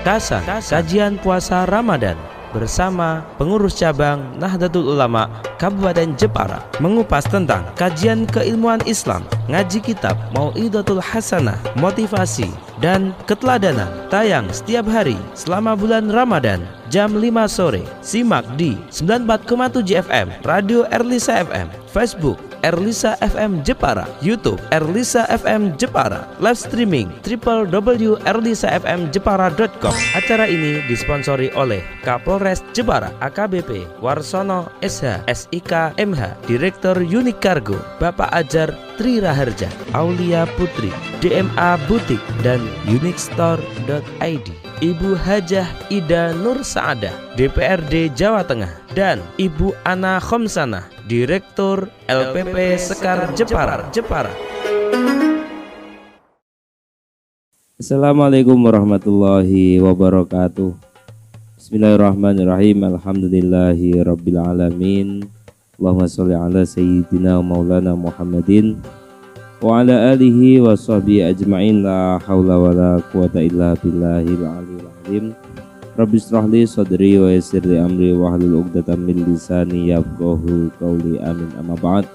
Kasan, kajian puasa Ramadan bersama pengurus cabang Nahdlatul Ulama Kabupaten Jepara, mengupas tentang kajian keilmuan Islam, ngaji kitab Mau'izatul Hasanah, motivasi dan keteladanan, tayang setiap hari selama bulan Ramadan jam 5 sore. Simak di 94,7 FM Radio Erlisa FM, Facebook Erlisa FM Jepara, YouTube Erlisa FM Jepara, live streaming www.erlisafmjepara.com. Acara ini disponsori oleh Kapolres Jepara AKBP Warsono SH SIK MH, Direktur Unik Cargo Bapak Ajar Tri Raharja, Aulia Putri, DMA Butik dan unikstore.id, Ibu Hajah Ida Nur Saadah, DPRD Jawa Tengah, dan Ibu Ana Khomsanah, Direktur LPP Sekar Jepara. Assalamualaikum warahmatullahi wabarakatuh. Bismillahirrahmanirrahim. Alhamdulillahi rabbil alamin. Allahumma sholli ala sayyidina maulana Muhammadin wa ala alihi wa sahbihi ajma'in. La haula wa la quwata illa billahil aliyil azim. Rabbi shrahli sadri wa yassir li amri wa hlul 'uqdatam min lisani yafqahu qawli. Amin. Amma ba'd.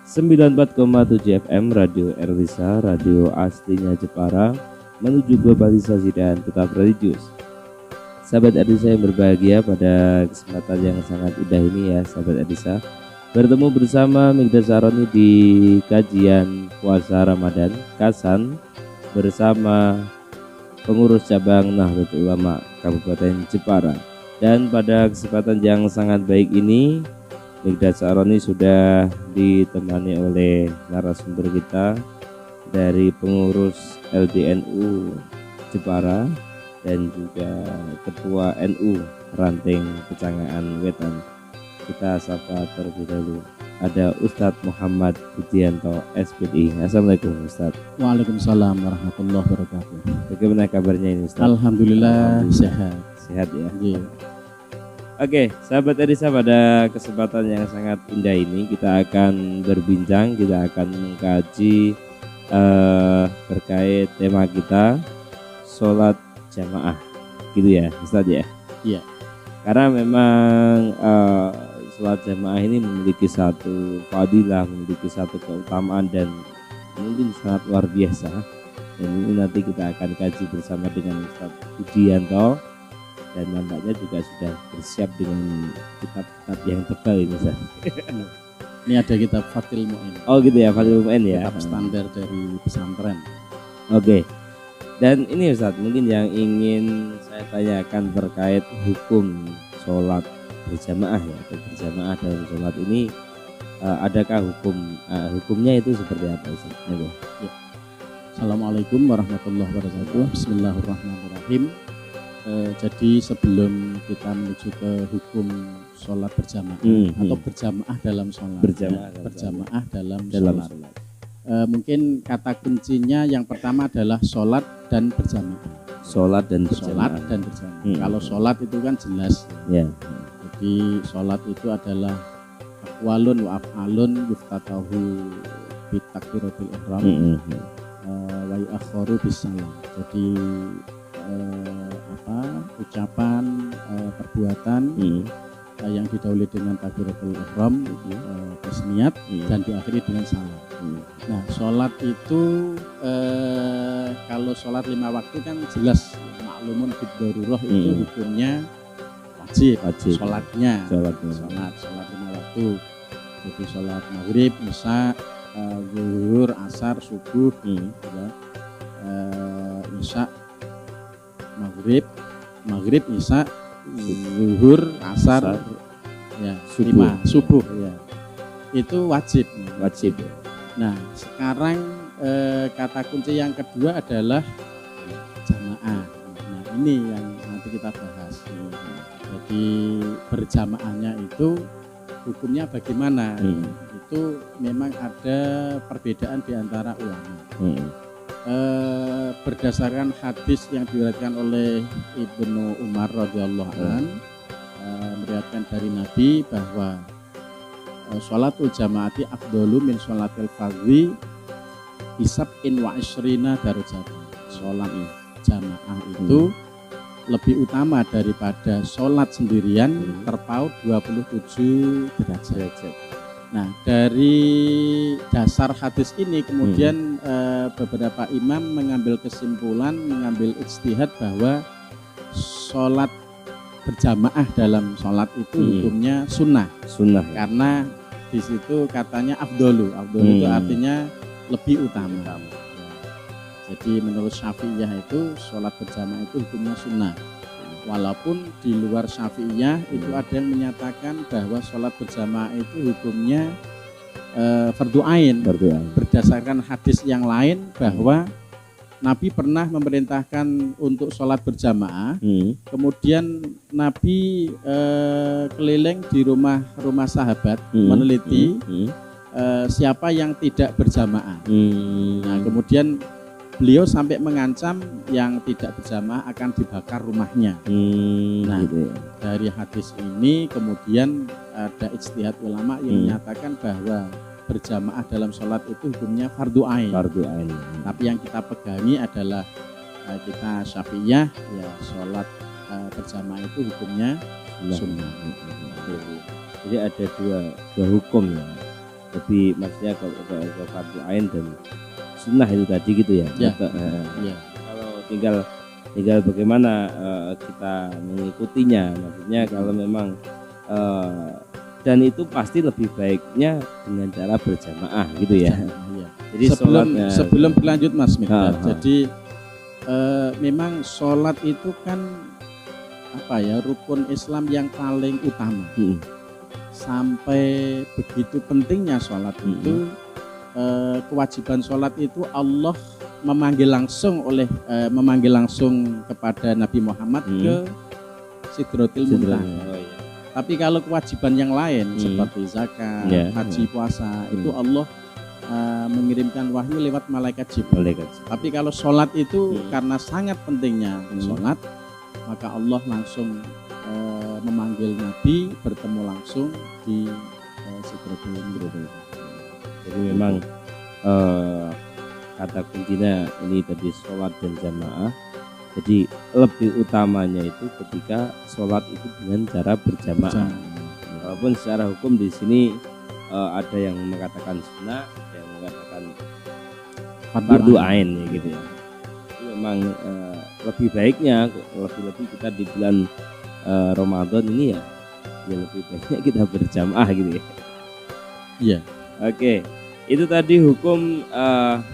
94,7 FM Radio Erlisa, radio aslinya Jepara, menuju globalisasi dan tetap religius. Sahabat Erlisa yang berbahagia, pada kesempatan yang sangat indah ini ya sahabat Erlisa, bertemu bersama Migdad Saroni di kajian puasa Ramadan Kasan bersama pengurus cabang Nahdlatul Ulama Kabupaten Jepara. Dan pada kesempatan yang sangat baik ini, Migdad Saroni sudah ditemani oleh narasumber kita dari pengurus LDNU Jepara dan juga Ketua NU Ranting Kecangaan Wetan. Kita sapa terlebih dahulu. Ada Ustadz Muhammad Budianto SPDI. Assalamualaikum Ustadz. Waalaikumsalam warahmatullahi wabarakatuh. Bagaimana kabarnya ini Ustadz? Alhamdulillah sehat. Sehat ya. Yeah. Oke, sahabat Erlisa, pada kesempatan yang sangat indah ini kita akan berbincang, kita akan mengkaji terkait tema kita sholat jamaah, gitu ya Ustadz ya. Iya. Karena memang sholat jamaah ini memiliki satu fadilah, memiliki satu keutamaan dan mungkin sangat luar biasa. Dan ini nanti kita akan kaji bersama dengan Ustadz Budianto, dan nampaknya juga sudah bersiap dengan kitab-kitab yang tebal ini Ustaz. Ini ada kitab Fathul Mu'in. Oh gitu ya, Fathul Mu'in ya. Kitab standar dari pesantren. Oke. Dan ini Ustaz, mungkin yang ingin saya tanyakan terkait hukum sholat berjamaah ya, atau berjamaah dalam sholat ini, adakah hukumnya itu seperti apa Ustaz? Ya. Assalamualaikum warahmatullahi wabarakatuh. Bismillahirrahmanirrahim. Jadi sebelum kita menuju ke hukum sholat berjamaah atau berjamaah dalam sholat, berjamaah dalam sholat. Mungkin kata kuncinya yang pertama adalah sholat dan berjamaah. Sholat dan berjamaah. Kalau sholat itu kan jelas. Ya. Jadi sholat itu adalah aqwalun wa af'alun yuftatahu bitakbiratul ihram wa yu'akharu bisalam. Jadi ucapan, perbuatan yang didahului dengan takbiratul ihram, terus niat, dan diakhiri dengan salam. Nah, sholat itu kalau sholat 5 waktu kan jelas maklumun bid-darurah itu hukumnya wajib. Sholatnya. Sholat 5 waktu. Jadi sholat maghrib, isya, zuhur, asar, subuh, isya, maghrib, isya, zuhur, asar, ya, subuh, ya. Itu wajib. Nah, sekarang kata kunci yang kedua adalah jamaah. Nah, ini yang nanti kita bahas. Jadi berjamaahnya itu hukumnya bagaimana? Itu memang ada perbedaan di antara ulama. Berdasarkan hadis yang diriwayatkan oleh Ibnu Umar radhiyallahu an, meriwayatkan dari Nabi bahwa sholatul jamaati afdalu min sholatil fardhi bisab'in wa ishrina darajat. Sholat jamaah itu lebih utama daripada sholat sendirian terpaut 27 derajat. Nah, dari dasar hadis ini kemudian beberapa imam mengambil kesimpulan, mengambil ijtihad bahwa sholat berjamaah dalam sholat itu hukumnya sunnah. Karena di situ katanya afdolu itu artinya lebih utama. Jadi menurut Syafi'iyah itu sholat berjamaah itu hukumnya sunnah. Walaupun di luar Syafi'iyah itu ada yang menyatakan bahwa sholat berjamaah itu hukumnya fardu ain. Berdasarkan hadis yang lain bahwa Nabi pernah memerintahkan untuk sholat berjamaah, kemudian Nabi keliling di rumah sahabat meneliti siapa yang tidak berjamaah. Nah, kemudian beliau sampai mengancam yang tidak berjamaah akan dibakar rumahnya. Nah, dari hadis ini kemudian ada ijtihad ulama yang menyatakan bahwa berjamaah dalam sholat itu hukumnya fardu ain. Tapi yang kita pegangi adalah kita Syafi'iyah, ya sholat berjamaah itu hukumnya sunnah. Jadi ada dua hukum ya. Lebih maksudnya kalau fardu ain dan sunnah itu tadi gitu ya. Kalau tinggal bagaimana kita mengikutinya. Maksudnya kalau memang dan itu pasti lebih baiknya dengan cara berjamaah gitu ya. Jadi sebelum berlanjut Mas Miftah, jadi memang sholat itu kan rukun Islam yang paling utama. Sampai begitu pentingnya sholat itu, kewajiban sholat itu Allah memanggil langsung kepada Nabi Muhammad ke Sidratil Muntaha. Tapi kalau kewajiban yang lain seperti zakat, haji, puasa itu Allah mengirimkan wahyu lewat malaikat Jibril. Tapi kalau sholat itu karena sangat pentingnya sholat, maka Allah langsung memanggil Nabi bertemu langsung di Sidratul Muntaha. Jadi memang kata kuncinya ini tadi sholat dan jamaah. Jadi lebih utamanya itu ketika sholat itu dengan cara berjamaah. Walaupun secara hukum di sini ada yang mengatakan sunnah, ada yang mengatakan fardu ain ya gitu ya. Jadi memang lebih baiknya, lebih kita di bulan Ramadan ini ya lebih baiknya kita berjamaah gitu ya. Iya. Oke, itu tadi hukum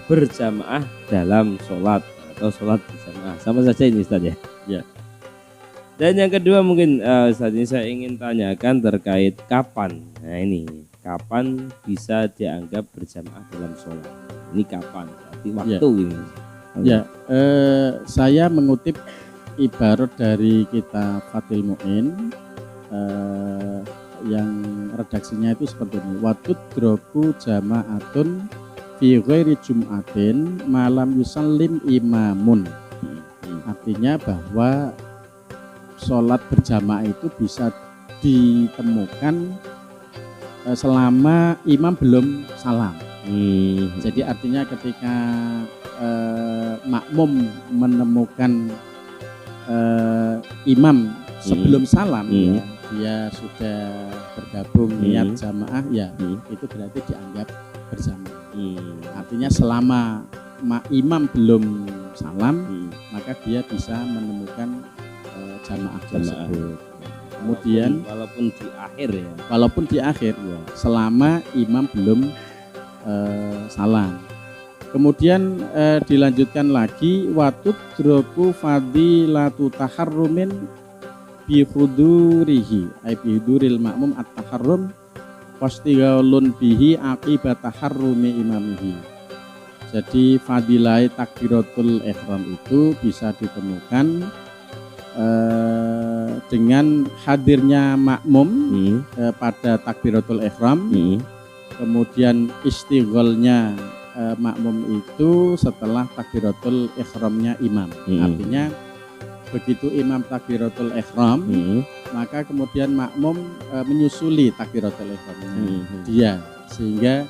berjamaah dalam sholat atau sholat berjamaah, sama saja ini Ustaz ya. Dan yang kedua mungkin saat ini saya ingin tanyakan terkait kapan. Nah ini kapan bisa dianggap berjamaah dalam sholat? Ini kapan? Berarti waktu ini. Saya mengutip ibarat dari kitab Fathul Mu'in yang redaksinya itu seperti ini. Watut droku jama'atun fi ghairi jum'atin malam yusallim imamun. Artinya bahwa sholat berjamaah itu bisa ditemukan selama imam belum salam. Jadi artinya ketika makmum menemukan imam sebelum salam, dia sudah bergabung niat jamaah, itu berarti dianggap berjamaah. Artinya selama imam belum salam, maka dia bisa menemukan jamaah tersebut. Kemudian walaupun di akhir selama imam belum salam. Kemudian dilanjutkan lagi watut droku fadilatu taharrumin bi hudurihi ay bi huduril makmum at-taharrum wastigalun bihi akibat taharrumi imamihi. Jadi fadilah takbiratul ihram itu bisa ditemukan dengan hadirnya makmum pada takbiratul ihram, kemudian istigholnya makmum itu setelah takbiratul ihramnya imam. Artinya begitu imam takbiratul ihram, maka kemudian makmum menyusuli takbiratul ihramnya dia, sehingga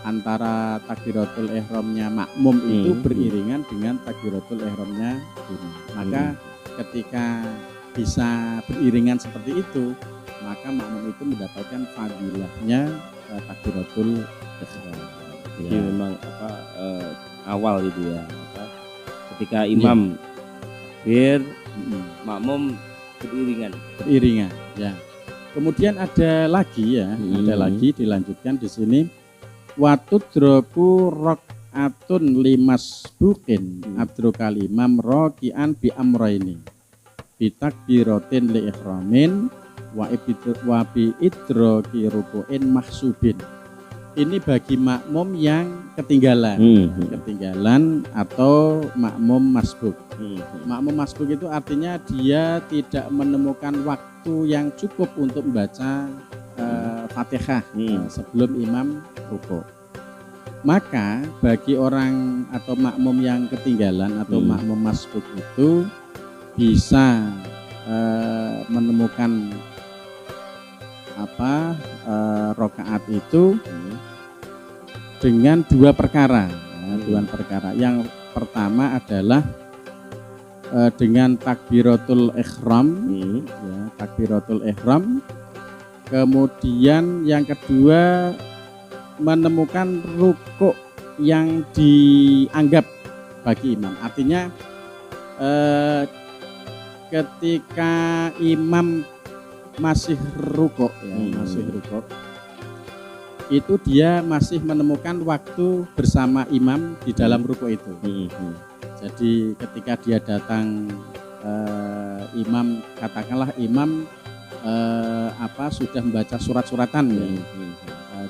antara takbiratul ihramnya makmum itu beriringan dengan takbiratul ihramnya imam. Maka ketika bisa beriringan seperti itu, maka makmum itu mendapatkan fadilahnya takbiratul ihram. Jadi memang awal itu ya, ketika imam takbir, makmum beriringan ya. Kemudian ada lagi ya, ada lagi dilanjutkan di sini, watudroku rokatun limas bukin adrokal imam rokian bi amroini bitakbiratin li ihramin wa bi idroki rukuin mahsubin. Ini bagi makmum yang ketinggalan, atau makmum masbuk. Makmum masbuk itu artinya dia tidak menemukan waktu yang cukup untuk membaca Fatihah sebelum imam rukuk. Maka bagi orang atau makmum yang ketinggalan atau makmum masbuk itu bisa menemukan rokaat itu dengan dua perkara. Yang pertama adalah dengan takbiratul ihram, takbiratul ihram. Kemudian yang kedua menemukan rukuk yang dianggap bagi imam. Artinya ketika imam masih rukuk, itu dia masih menemukan waktu bersama imam di dalam rukuk itu. Jadi ketika dia datang, imam, katakanlah imam sudah membaca surat-suratan,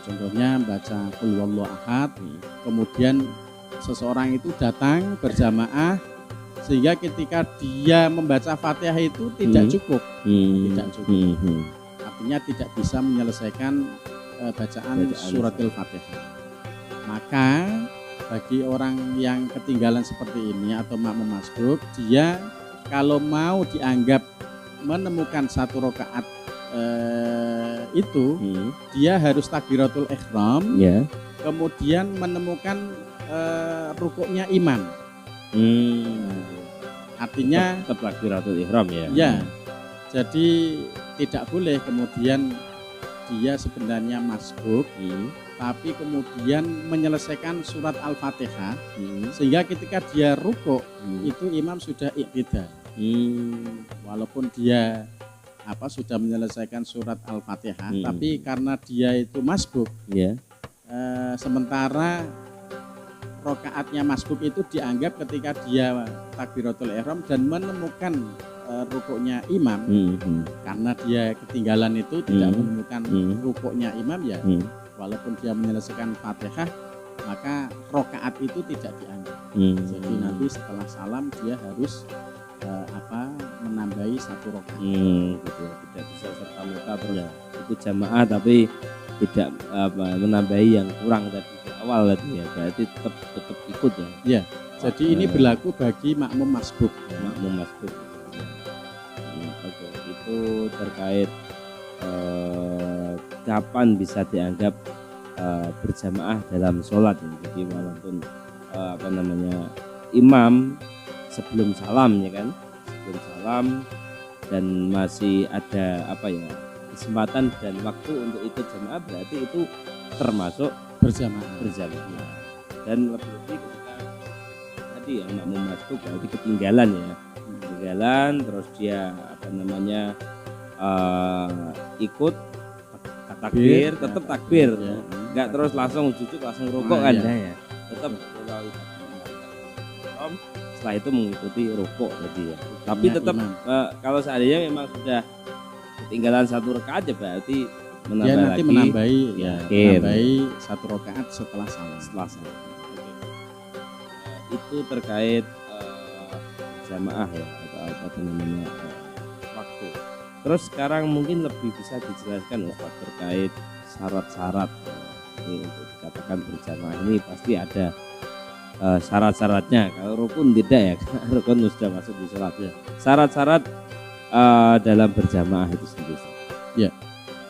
contohnya baca qul huwallahu ahad, kemudian seseorang itu datang berjamaah, sehingga ketika dia membaca Fatihah itu tidak cukup, artinya tidak bisa menyelesaikan bacaan suratul Fatihah. Maka bagi orang yang ketinggalan seperti ini atau makmum masbuk, dia kalau mau dianggap menemukan satu rakaat itu, dia harus takbiratul ihram, kemudian menemukan rukuknya imam. Artinya tetap takbiratul ihram ya. Ya. Jadi tidak boleh kemudian dia sebenarnya masbuk, tapi kemudian menyelesaikan surat Al-Fatihah, sehingga ketika dia rukuk itu imam sudah iktidal. Walaupun dia sudah menyelesaikan surat Al-Fatihah, tapi karena dia itu masbuk, sementara rokaatnya masbuk itu dianggap ketika dia takbiratul ihram dan menemukan rukuknya imam, karena dia ketinggalan itu tidak menemukan rukuknya imam, walaupun dia menyelesaikan Fatihah, maka rokaat itu tidak dianggap. Jadi nanti setelah salam dia harus menambahi satu rokaat. Gitu. Tidak bisa serta-merta terus ikut jamaah tapi tidak menambahi yang kurang tadi di awal tadi ya, berarti tetap ikut ya. Ya. Jadi ini berlaku bagi makmum masbuk. Makmum masbuk. Oke, itu terkait kapan bisa dianggap berjamaah dalam sholat ya. Jadi walaupun imam sebelum salam dan masih ada kesempatan dan waktu untuk ikut jamaah, berarti itu termasuk berjamaah. Dan lebih-lebih ketika tadi yang makmum masbuk berarti ketinggalan terus dia ikut takbir, tetap takbir, nggak terus langsung rukuk kan ya. Tetap setelah itu mengikuti rukuk tadi ya. Tapi tetap kalau seandainya memang sudah ketinggalan satu rakaat ya berarti menambahi satu rakaat setelah salam. Itu terkait jamaah ya atau waktu. Terus sekarang mungkin lebih bisa dijelaskan Ustaz terkait syarat-syarat ini untuk dikatakan berjamaah ini pasti ada syarat-syaratnya. Kalau rukun tidak ya, rukun sudah masuk di sholat ya. Syarat-syarat dalam berjamaah itu sendiri. Ya.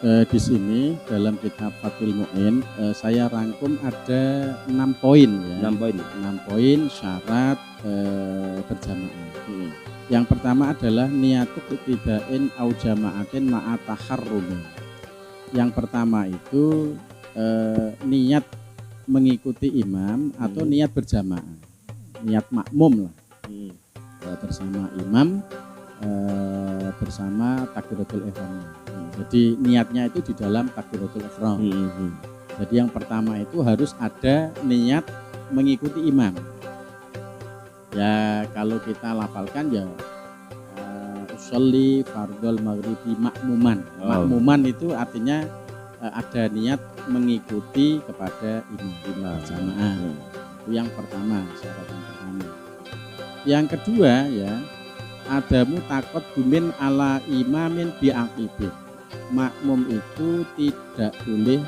Di sini dalam kitab Fathul Mu'in saya rangkum ada 6 poin ya. 6 poin. 6 poin syarat berjamaah. Yang pertama adalah niatuk ibtidain au jama'atin ma'a taharrumi. Yang pertama itu niat mengikuti imam atau niat berjamaah. Niat makmum lah. Bersama imam bersama takbiratul ihram. Jadi niatnya itu di dalam takbiratul ihram. Jadi yang pertama itu harus ada niat mengikuti imam. Ya kalau kita lafalkan ya usolli fardhol maghribi makmuman. Makmuman itu artinya ada niat mengikuti kepada imam jamaah. Itu yang pertama, syarat yang pertama. Yang kedua ya ada mutakot dumin ala imamin bi'aqibih. Makmum itu tidak boleh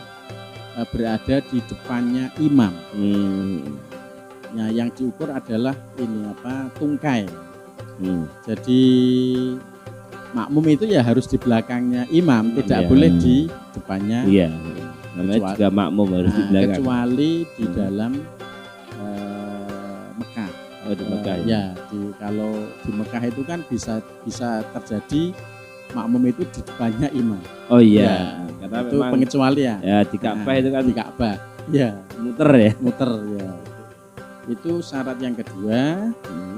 berada di depannya imam. Nah, yang diukur adalah ini tungkai. Jadi makmum itu ya harus di belakangnya imam, tidak boleh di depannya. Iya. Namanya juga makmum harus di belakang. Kecuali di dalam Mekah. Di Mekah. Kalau di Mekah itu kan bisa terjadi makmum itu di depannya imam. Oh iya. Karena itu pengecualian. Ya di Ka'bah itu kan di Ka'bah. Ya. Muter ya. Muter ya. Itu syarat yang kedua.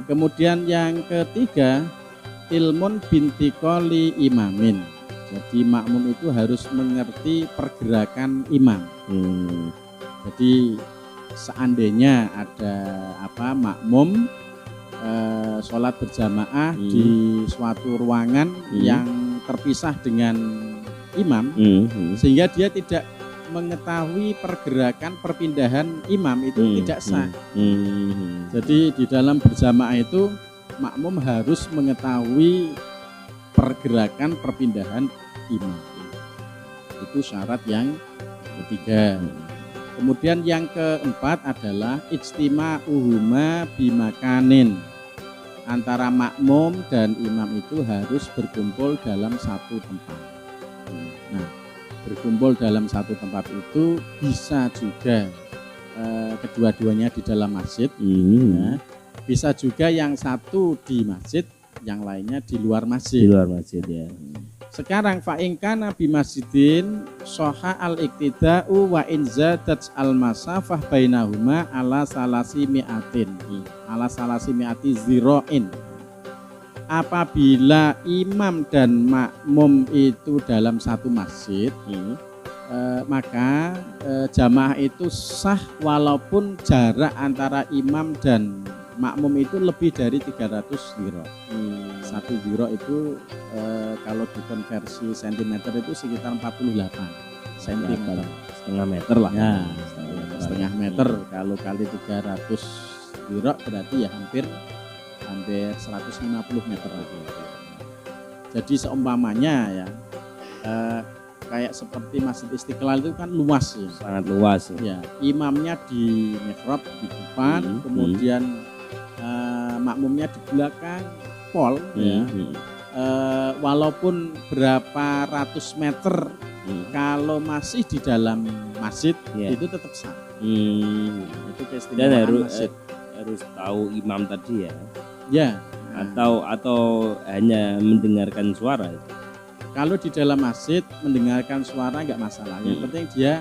Kemudian yang ketiga, ilmun bintikoli imamin. Jadi makmum itu harus mengerti pergerakan imam. Jadi seandainya ada makmum sholat berjamaah di suatu ruangan yang terpisah dengan imam, sehingga dia tidak mengetahui pergerakan perpindahan imam itu tidak sah. Jadi di dalam berjamaah itu makmum harus mengetahui pergerakan perpindahan imam. Itu syarat yang ketiga. Kemudian yang keempat adalah ijtima'uhuma bimakanin. Antara makmum dan imam itu harus berkumpul dalam satu tempat. Nah, berkumpul dalam satu tempat itu bisa juga kedua-duanya di dalam masjid, ya. Bisa juga yang satu di masjid, yang lainnya di luar masjid. Di luar masjid ya. Sekarang fa'inka nabi masjidin soha al-iktida'u wa inzadat al-masafah bainahuma ala salasi mi'atin ala salasi mi'ati ziro'in. Apabila imam dan makmum itu dalam satu masjid, maka jamaah itu sah walaupun jarak antara imam dan makmum itu lebih dari 300 ziro. 1 ziro itu kalau dikonversi sentimeter itu sekitar 48 cm. Setengah meter lah. Ya, setengah meter. Kalau kali 300 ziro berarti ya hampir 150 meter lagi. Jadi seumpamanya ya kayak seperti Masjid Istiqlal itu kan luas ya. Sangat luas ya. Imamnya di mihrab di depan, kemudian makmumnya di belakang pol ya. Walaupun berapa ratus meter kalau masih di dalam masjid itu tetap sah. Itu keistimewaan masjid. Harus tahu imam tadi ya. Ya. Atau hanya mendengarkan suara. Kalau di dalam masjid mendengarkan suara nggak masalah. Yang penting dia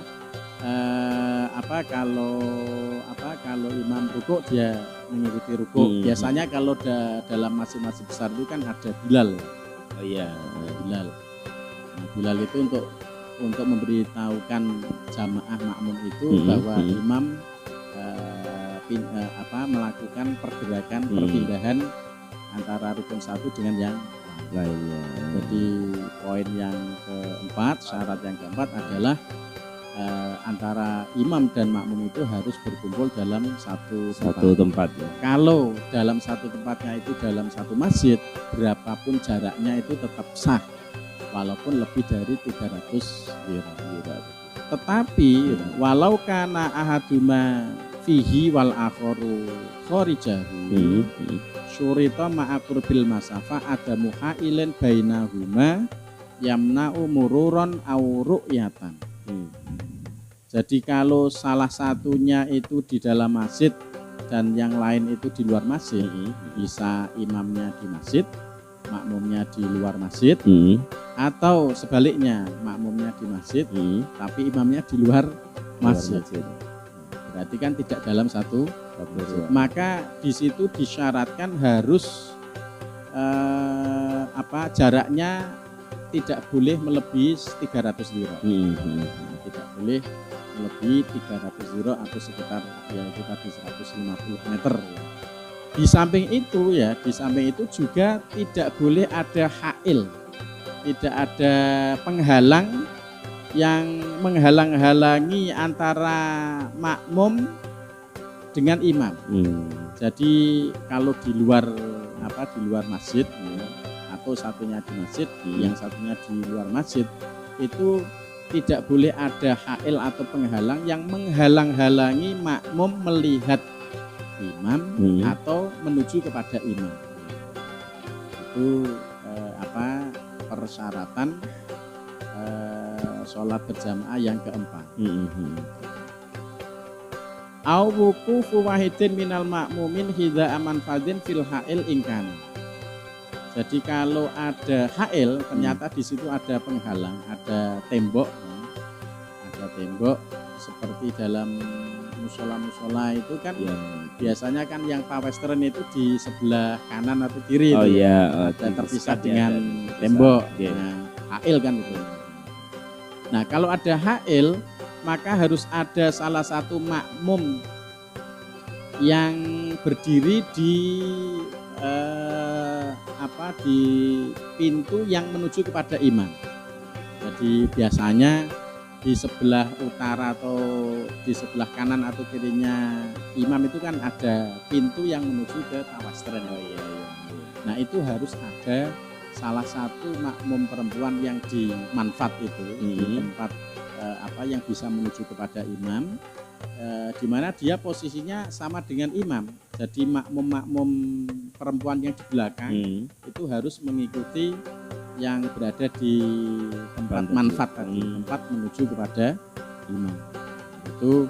kalau imam rukuk dia mengikuti rukuk. Biasanya kalau dalam masjid-masjid besar itu kan ada Bilal. Oh iya, Bilal. Nah, Bilal itu untuk memberitahukan jamaah makmum itu bahwa imam melakukan pergerakan perpindahan antara rukun satu dengan yang lainnya. Jadi poin yang keempat, syarat yang keempat adalah antara imam dan makmum itu harus berkumpul dalam satu tempat ya. Kalau dalam satu tempatnya itu dalam satu masjid, berapapun jaraknya itu tetap sah walaupun lebih dari 300 ziro. Tetapi walau kana ahaduma fihi wal akharu kharijahu syurita ma'aqurbil masafah ada muhailin bainahuma yamna'u mururon au ru'yatan. Jadi kalau salah satunya itu di dalam masjid dan yang lain itu di luar masjid, bisa imamnya di masjid, makmumnya di luar masjid, atau sebaliknya makmumnya di masjid, tapi imamnya di luar masjid. Berarti kan tidak dalam satu masjid. Maka di situ disyaratkan harus jaraknya tidak boleh melebihi 300 dhiraah. Tidak boleh melebihi 300 dhiraah atau sekitar ya itu tadi 150 meter. Di samping itu juga tidak boleh ada hail, tidak ada penghalang yang menghalang-halangi antara makmum dengan imam. Jadi kalau di luar masjid atau satunya di masjid, yang satunya di luar masjid, itu tidak boleh ada hail atau penghalang yang menghalang-halangi makmum melihat imam atau menuju kepada imam. Itu persyaratan sholat berjamaah yang keempat. Au wuqufu wahidin minal ma'mumin hidza aman fadin fil hail ingkan. Jadi kalau ada hail, ternyata di situ ada penghalang, ada tembok seperti dalam musola itu kan biasanya kan yang pawestren itu di sebelah kanan atau kiri ada terpisah dengan tembok. Hail kan itu. Nah kalau ada hail, maka harus ada salah satu makmum yang berdiri di di pintu yang menuju kepada imam. Jadi biasanya di sebelah utara atau di sebelah kanan atau kirinya imam itu kan ada pintu yang menuju ke pawestren. Nah itu harus ada salah satu makmum perempuan yang di manfat itu, di tempat yang bisa menuju kepada imam, di mana dia posisinya sama dengan imam. Jadi makmum perempuan yang di belakang itu harus mengikuti yang berada di tempat manfat tadi, tempat menuju kepada imam. Itu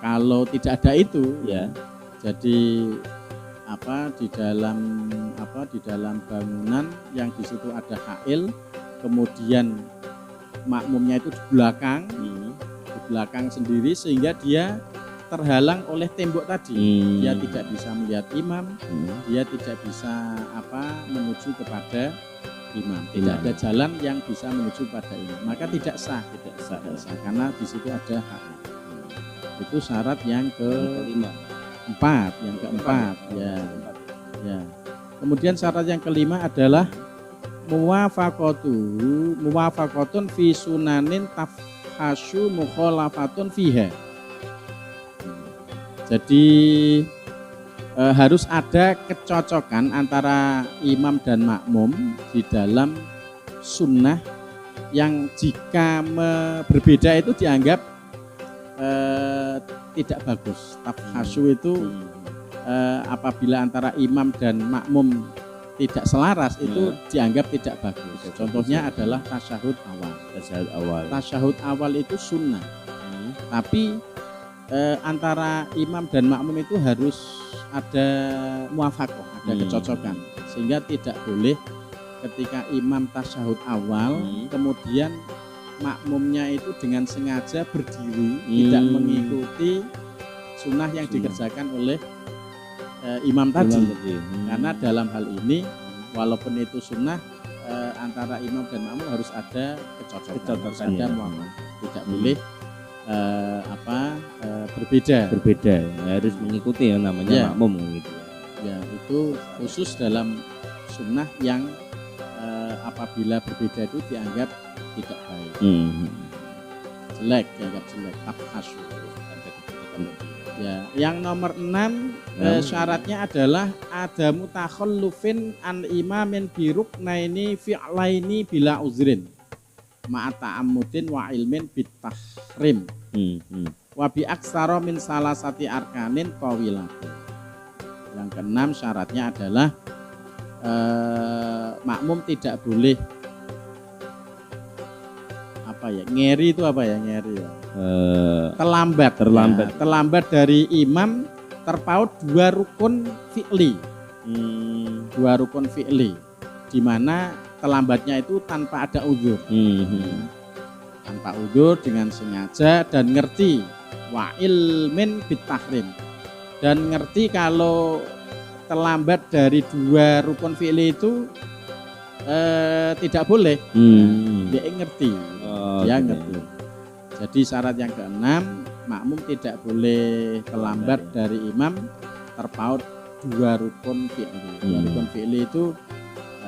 kalau tidak ada itu, jadi di dalam bangunan yang di situ ada hail, kemudian makmumnya itu di belakang sendiri sehingga dia terhalang oleh tembok tadi. Dia tidak bisa melihat imam, dia tidak bisa menuju kepada imam. Tidak ada jalan yang bisa menuju kepada imam. Maka tidak sah karena di situ ada hail. Itu syarat yang keempat. Kemudian syarat yang kelima adalah muwafaqatun fi sunanin tafhasyu mukhalafatun fiha. Jadi harus ada kecocokan antara imam dan makmum di dalam sunnah yang jika berbeda itu dianggap tidak bagus. Tafhasyu itu apabila antara imam dan makmum tidak selaras itu dianggap tidak bagus. Contohnya adalah tasyahud awal. Tasyahud awal itu sunnah. Tapi antara imam dan makmum itu harus ada muwafaqah, ada kecocokan. Sehingga tidak boleh ketika imam tasyahud awal kemudian makmumnya itu dengan sengaja berdiri tidak mengikuti sunnah yang dikerjakan oleh imam tadi. Karena dalam hal ini walaupun itu sunnah antara imam dan makmum harus ada kecocokan, harus ada muwafaqah. Tidak boleh berbeda. Harus mengikuti yang namanya makmum gitu. Ya, itu khusus dalam sunnah yang apabila berbeda itu dianggap tidak baik. Dianggap jelek, tafhasyu. Ya, yang nomor 6 syaratnya adalah ada mutakhallufin an imamin biruknaini fi'laini bila uzrin ma'a ta'ammudin wa ilmin bitahrim wa bi aksara min salasati arkanin tawilatin. Yang keenam syaratnya adalah makmum tidak boleh ya? Ngeri itu apa ya ngeri ya? Terlambat. Ya. Terlambat dari imam terpaut dua rukun fi'li. Dua rukun fi'li. Di mana terlambatnya itu tanpa ada uzur. Tanpa uzur, dengan sengaja dan ngerti wa ilmin bitahrim. Dan ngerti kalau terlambat dari dua rukun fi'li itu tidak boleh. Dia ngerti. Dia ngerti. Jadi syarat yang keenam, makmum tidak boleh terlambat dari imam terpaut dua rukun fi'li. Dua rukun fi'li itu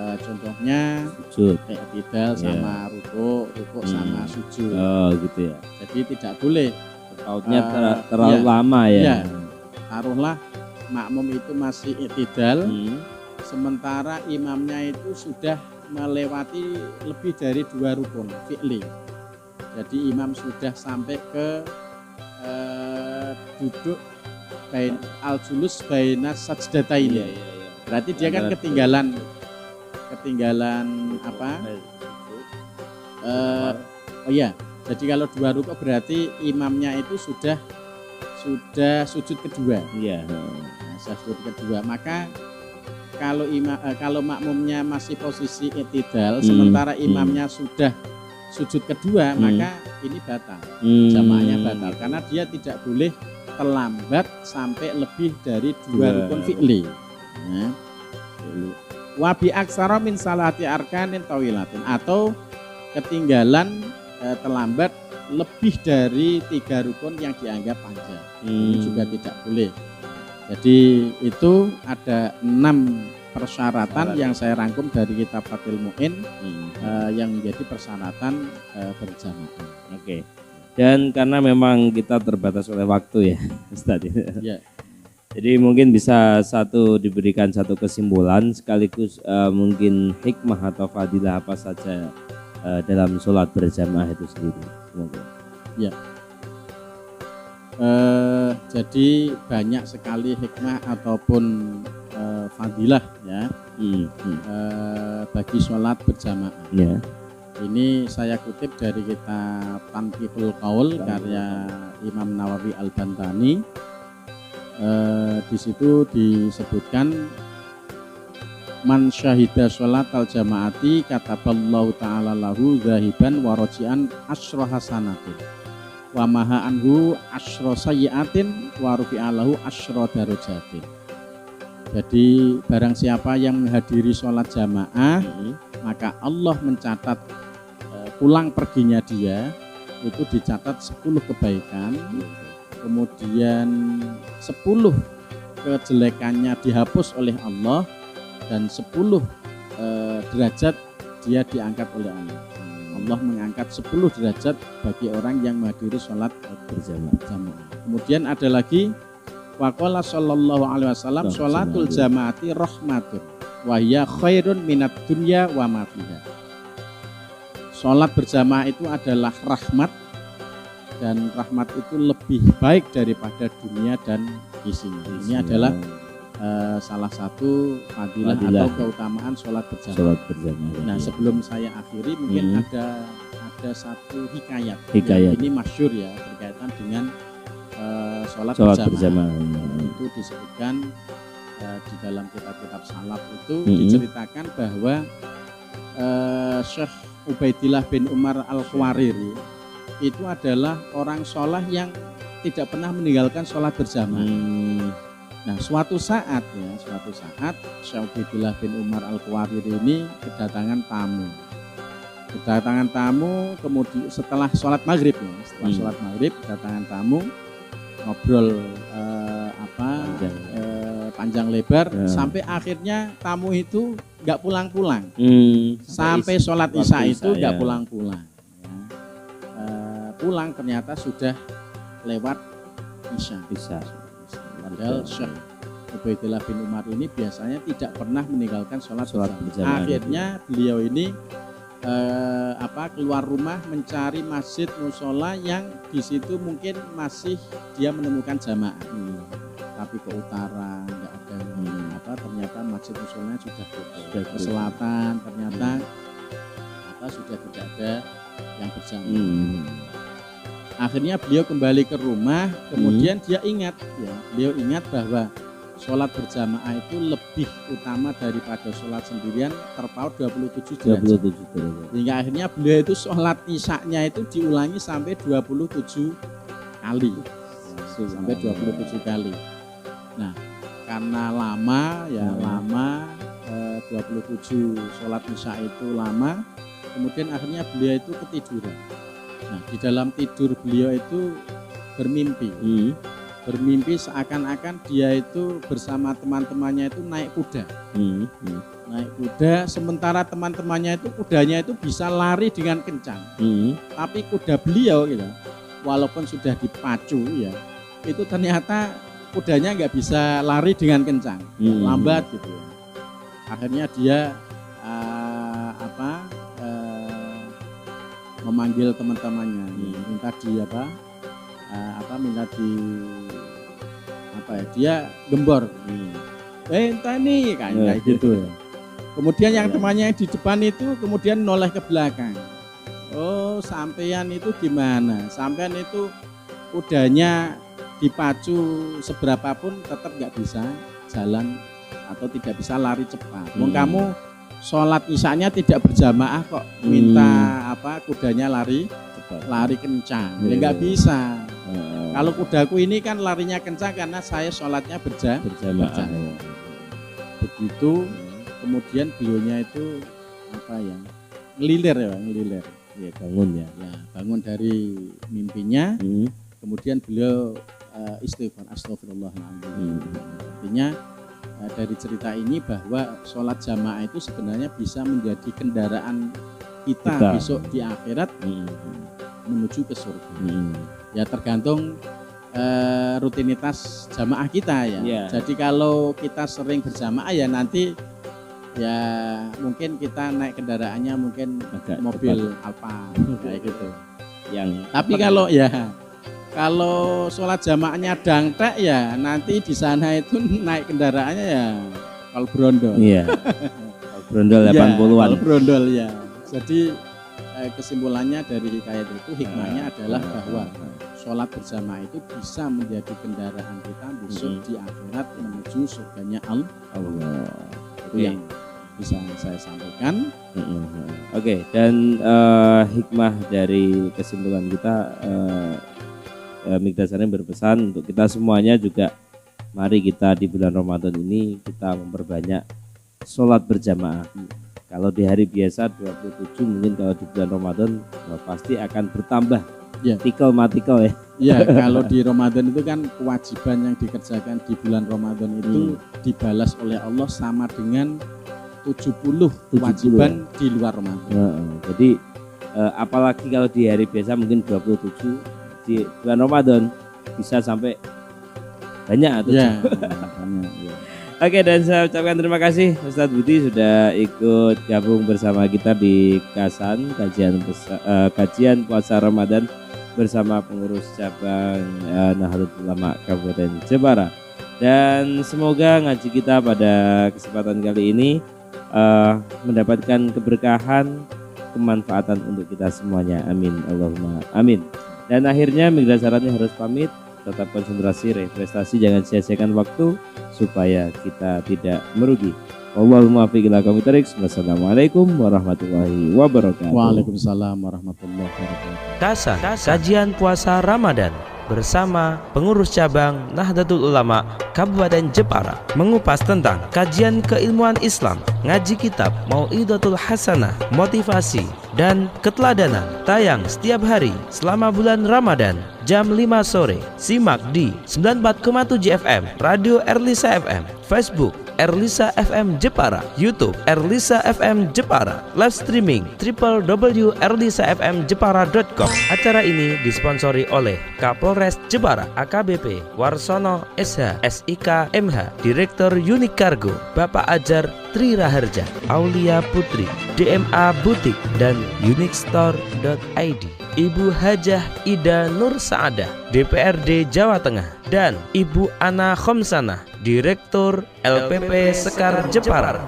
contohnya sujud, i'tidal sama rukuk sama sujud. Oh gitu ya. Jadi tidak boleh terpautnya terlalu lama ya. Taruhlah makmum itu masih i'tidal, sementara imamnya itu sudah melewati lebih dari dua rukun fi'li. Jadi imam sudah sampai ke duduk al-julus baina sajdataini. Berarti dia kan ketinggalan apa? Jadi kalau dua rukuk berarti imamnya itu sudah sujud kedua. Sujud kedua. Maka kalau makmumnya masih posisi i'tidal, sementara imamnya sudah sujud kedua, maka ini batal. Jamaahnya batal karena dia tidak boleh terlambat sampai lebih dari dua rukun fi'li. Wa bi aksara min salati arkanin tawilatin, atau ketinggalan terlambat lebih dari 3 rukun yang dianggap panjang. Ini juga tidak boleh. Jadi itu ada 6 persyaratan yang saya rangkum dari kitab Fathul Mu'in yang menjadi persyaratan berjamaah. Oke. Dan karena memang kita terbatas oleh waktu ya, Ustaz. Ya. Jadi mungkin bisa diberikan satu kesimpulan sekaligus mungkin hikmah atau fadilah apa saja dalam sholat berjamaah itu sendiri. Semoga. Ya. Jadi banyak sekali hikmah ataupun fadilah ya bagi sholat berjamaah. Ya. Ini saya kutip dari kitab Tanqihul Qaul karya Imam Nawawi Al-Bantani. Di situ disebutkan man syahida sholatal jamaati kataballahu ta'ala lahu zahiban wa roji'an asyra hasanatin wa maha anhu asyra sayyiatin wa rufi'alahu asyra darajatin. Jadi barang siapa yang menghadiri sholat jamaah, maka Allah mencatat pulang perginya dia itu dicatat 10 kebaikan, kemudian 10 kejelekannya dihapus oleh Allah, dan 10 derajat dia diangkat oleh Allah. Allah mengangkat 10 derajat bagi orang yang menghadiri sholat berjamaah. Kemudian ada lagi waqala sallallahu alaihi wasallam sholatul jamaati rahmatun wa hiya khairun minad dunya wa ma fiha. Sholat berjamaah itu adalah rahmat, dan rahmat itu lebih baik daripada dunia dan isinya. Ini adalah salah satu fadilah atau keutamaan sholat berjamaah. Nah, sebelum saya akhiri mungkin ada satu hikayat. Ini masyhur ya, berkaitan dengan sholat berjamaah. Itu disebutkan di dalam kitab-kitab salaf itu diceritakan bahwa Syekh Ubaidillah bin Umar Al-Khwariri itu adalah orang sholat yang tidak pernah meninggalkan sholat berjamaah. Nah, suatu saat Syekh Ubaidillah bin Umar Al-Khwariri ini kedatangan tamu, kemudian setelah sholat maghrib kedatangan tamu, ngobrol panjang lebar sampai akhirnya tamu itu nggak pulang-pulang sampai sholat isya itu nggak pulang-pulang. Pulang ternyata sudah lewat isya. Padahal Syekh Ubaidillah bin Umar ini biasanya tidak pernah meninggalkan sholat berjamaah. Akhirnya beliau ini keluar rumah mencari masjid musola yang di situ mungkin masih dia menemukan jamaah. Tapi ke utara nggak ada, ternyata masjid musolanya sudah tutup. Ke selatan ternyata sudah tidak ada yang berjamaah. Akhirnya beliau kembali ke rumah, kemudian dia ingat, ya, beliau ingat bahwa sholat berjamaah itu lebih utama daripada sholat sendirian, terpaut 27 derajat. Hingga akhirnya beliau itu sholat isya-nya itu diulangi sampai 27 kali. Sampai 27 kali. Nah, karena lama, ya lama, 27 sholat isya itu lama, kemudian akhirnya beliau itu ketiduran. Nah, di dalam tidur beliau itu bermimpi. Bermimpi seakan-akan dia itu bersama teman-temannya itu naik kuda. Naik kuda, sementara teman-temannya itu kudanya itu bisa lari dengan kencang. Tapi kuda beliau gitu, walaupun sudah dipacu ya, itu ternyata kudanya nggak bisa lari dengan kencang, lambat gitu. Akhirnya dia memanggil teman-temannya, minta dia gembor, entah nih kayak gitu ya. Kemudian yang temannya di depan itu kemudian noleh ke belakang. Oh, sampean itu gimana? Sampean itu kudanya dipacu seberapapun tetap nggak bisa jalan atau tidak bisa lari cepat. Kamu sholat isya-nya tidak berjamaah kok minta kudanya lari kencang. Ya nggak bisa. Kalau kudaku ini kan larinya kencang karena saya sholatnya berjamaah. Begitu kemudian beliaunya itu ngelilir. Ya, bangun dari mimpinya. Kemudian beliau istighfar, astagfirullahaladzim. Artinya dari cerita ini bahwa sholat jamaah itu sebenarnya bisa menjadi kendaraan kita besok di akhirat menuju ke surga. Ya tergantung rutinitas jamaah kita ya. Jadi kalau kita sering berjamaah ya nanti ya mungkin kita naik kendaraannya mungkin agak mobil Alfa kayak gitu. Tapi kalau sholat jamaahnya dangtek ya nanti di sana itu naik kendaraannya ya kalau brondol. Iya. Kalau brondol 80-an. Kalau brondol ya. Jadi kesimpulannya dari hikayat itu hikmahnya adalah bahwa sholat berjamaah itu bisa menjadi kendaraan kita besok di akhirat menuju surganya Allah. Itu yang bisa saya sampaikan. Oke, dan hikmah dari kesimpulan kita Mikdasarnya berpesan untuk kita semuanya juga, mari kita di bulan Ramadan ini kita memperbanyak sholat berjamaah. Kalau di hari biasa 27, mungkin kalau di bulan Ramadan pasti akan bertambah. Tikel-matikel ya. Ya, kalau di Ramadan itu kan kewajiban yang dikerjakan di bulan Ramadan itu dibalas oleh Allah sama dengan 70 kewajiban di luar Ramadan. Jadi apalagi kalau di hari biasa mungkin 27, di bulan Ramadan bisa sampai banyak atau Oke, dan saya ucapkan terima kasih Ustadz Budi sudah ikut gabung bersama kita di Kasan kajian puasa Ramadan bersama pengurus cabang Nahdlatul Ulama Kabupaten Jepara. Dan semoga ngaji kita pada kesempatan kali ini mendapatkan keberkahan, kemanfaatan untuk kita semuanya. Amin Allahumma amin. Dan akhirnya Mikdasarannya harus pamit, tetap konsentrasi, prestasi, jangan sia-siakan waktu supaya kita tidak merugi. Allahumma fiq ila aqwamit thariq. Wassalamualaikum warahmatullahi wabarakatuh. Waalaikumsalam warahmatullahi wabarakatuh. Kasan, kajian puasa Ramadan bersama pengurus cabang Nahdlatul Ulama Kabupaten Jepara mengupas tentang kajian keilmuan Islam, ngaji kitab Mau'idatul Hasanah, motivasi dan keteladanan, tayang setiap hari selama bulan Ramadan jam 5 sore. Simak di 94,7 FM Radio Erlisa FM, Facebook Erlisa FM Jepara, YouTube Erlisa FM Jepara, live streaming www.erlisafmjepara.com. Acara ini disponsori oleh Kapolres Jepara AKBP Warsono SH SIK MH, Direktur Unik Kargo Bapak Ajar Tri Raharja, Aulia Putri, DMA Butik dan unikstore.id, Ibu Hajah Ida Nur Saadah, DPRD Jawa Tengah, dan Ibu Ana Khomsanah, Direktur LPP Sekar Jepara.